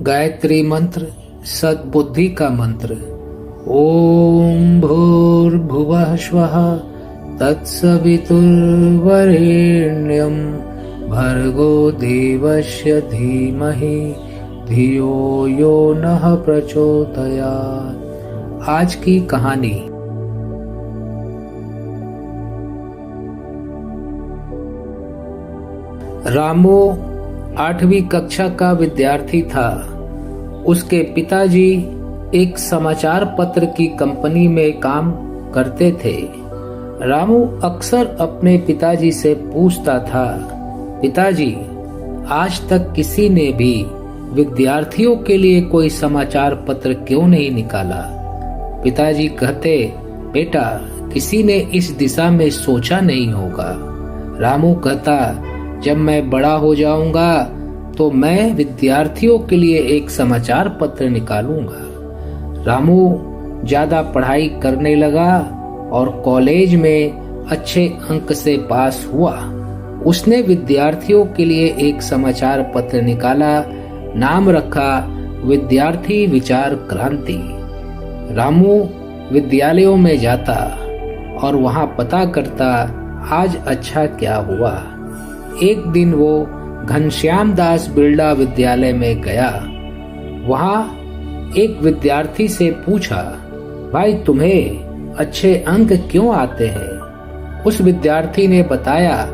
गायत्री मंत्र सद्बुद्धि का मंत्र। ओम भूर्भुवः स्वः तत्सवितुर्वरेण्यं भर्गो देवस्य धीमहि धियो यो नः प्रचोदयात्। आज की कहानी। रामू 8वीं कक्षा का विद्यार्थी था। उसके पिताजी एक समाचार पत्र की कंपनी में काम करते थे। रामू अक्सर अपने पिताजी से पूछता था, पिताजी, आज तक किसी ने भी विद्यार्थियों के लिए कोई समाचार पत्र क्यों नहीं निकाला? पिताजी कहते, बेटा, किसी ने इस दिशा में सोचा नहीं होगा। रामू कहता, जब मैं बड़ा हो जाऊंगा तो मैं विद्यार्थियों के लिए एक समाचार पत्र निकालूंगा। रामू ज्यादा पढ़ाई करने लगा और कॉलेज में अच्छे अंक से पास हुआ। उसने विद्यार्थियों के लिए एक समाचार पत्र निकाला। नाम रखा विद्यार्थी विचार क्रांति। रामू विद्यालयों में जाता और वहां पता करता आज अच्छा क्या हुआ। एक दिन वो घनश्याम दास बिरला विद्यालय में गया। वहां एक विद्यार्थी से पूछा, भाई, तुम्हें अच्छे अंक क्यों आते हैं? उस विद्यार्थी ने बताया,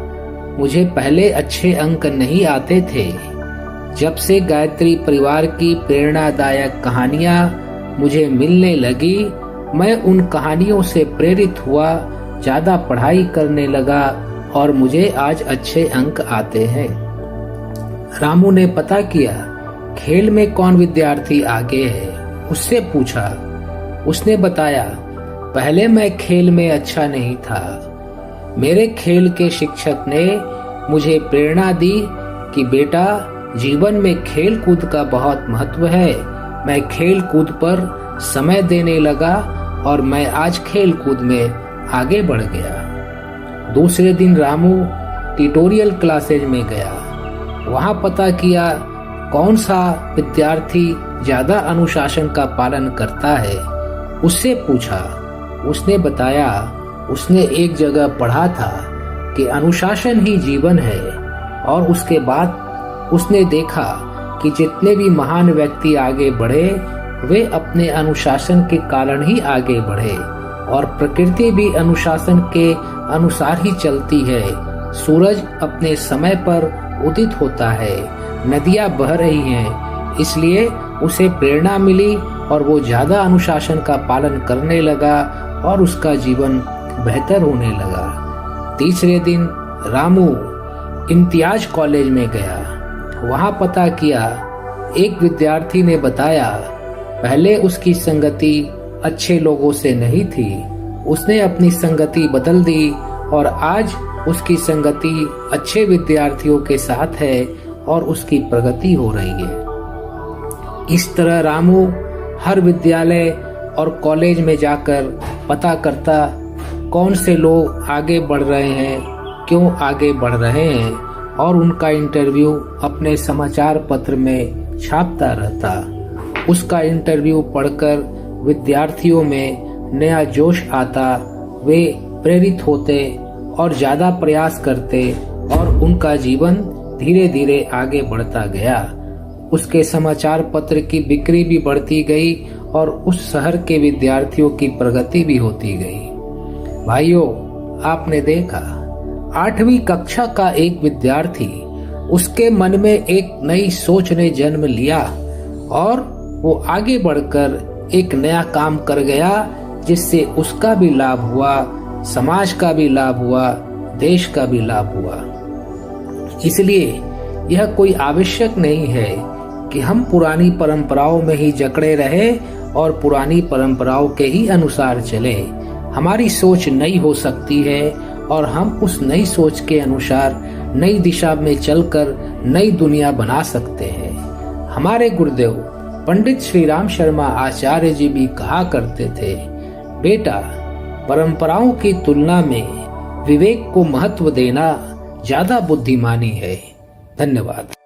मुझे पहले अच्छे अंक नहीं आते थे। जब से गायत्री परिवार की प्रेरणादायक कहानियां मुझे मिलने लगी, मैं उन कहानियों से प्रेरित हुआ, ज्यादा पढ़ाई करने लगा और मुझे आज अच्छे अंक आते हैं। रामू ने पता किया खेल में कौन विद्यार्थी आगे है, उससे पूछा। उसने बताया, पहले मैं खेल में अच्छा नहीं था। मेरे खेल के शिक्षक ने मुझे प्रेरणा दी कि बेटा, जीवन में खेल कूद का बहुत महत्व है। मैं खेल कूद पर समय देने लगा और मैं आज खेल कूद में आगे बढ़ गया। दूसरे दिन रामू ट्यूटोरियल क्लासेज में गया। वहां पता किया कौन सा विद्यार्थी ज्यादा अनुशासन का पालन करता है। उससे पूछा। उसने बताया, उसने एक जगह पढ़ा था कि अनुशासन ही जीवन है। और उसके बाद उसने देखा कि जितने भी महान व्यक्ति आगे बढ़े, वे अपने अनुशासन के कारण ही आगे बढ़े। और प्रकृति भी अनुशासन के अनुसार ही चलती है। सूरज अपने समय पर उदित होता है, नदियां बह रही हैं, इसलिए उसे प्रेरणा मिली और वो ज्यादा अनुशासन का पालन करने लगा और उसका जीवन बेहतर होने लगा। तीसरे दिन रामू इम्तियाज कॉलेज में गया। वहां पता किया एक विद्यार्थी ने बताया, पहले उसकी संगति अच्छे लोगों से नहीं थी। उसने अपनी संगति बदल दी और आज उसकी संगति अच्छे विद्यार्थियों के साथ है और उसकी प्रगति हो रही है। इस तरह रामू हर विद्यालय और कॉलेज में जाकर पता करता कौन से लोग आगे बढ़ रहे हैं, क्यों आगे बढ़ रहे हैं, और उनका इंटरव्यू अपने समाचार पत्र में छापता रहता। उसका इंटरव्यू पढ़कर विद्यार्थियों में नया जोश आता, वे प्रेरित होते और ज्यादा प्रयास करते और उनका जीवन धीरे धीरे आगे बढ़ता गया। उसके समाचार पत्र की बिक्री भी बढ़ती गई और उस शहर के विद्यार्थियों की प्रगति भी होती गई। भाइयों, आपने देखा 8वीं कक्षा का एक विद्यार्थी, उसके मन में एक नई सोच ने जन्म लिया और वो आगे बढ़कर एक नया काम कर गया, जिससे उसका भी लाभ हुआ, समाज का भी लाभ हुआ, देश का भी लाभ हुआ। इसलिए यह कोई आवश्यक नहीं है कि हम पुरानी परंपराओं में ही जकड़े रहे और पुरानी परंपराओं के ही अनुसार चले। हमारी सोच नई हो सकती है और हम उस नई सोच के अनुसार नई दिशा में चलकर नई दुनिया बना सकते हैं। हमारे गुरुदेव पंडित श्री राम शर्मा आचार्य जी भी कहा करते थे, बेटा, परंपराओं की तुलना में विवेक को महत्व देना ज्यादा बुद्धिमानी है। धन्यवाद।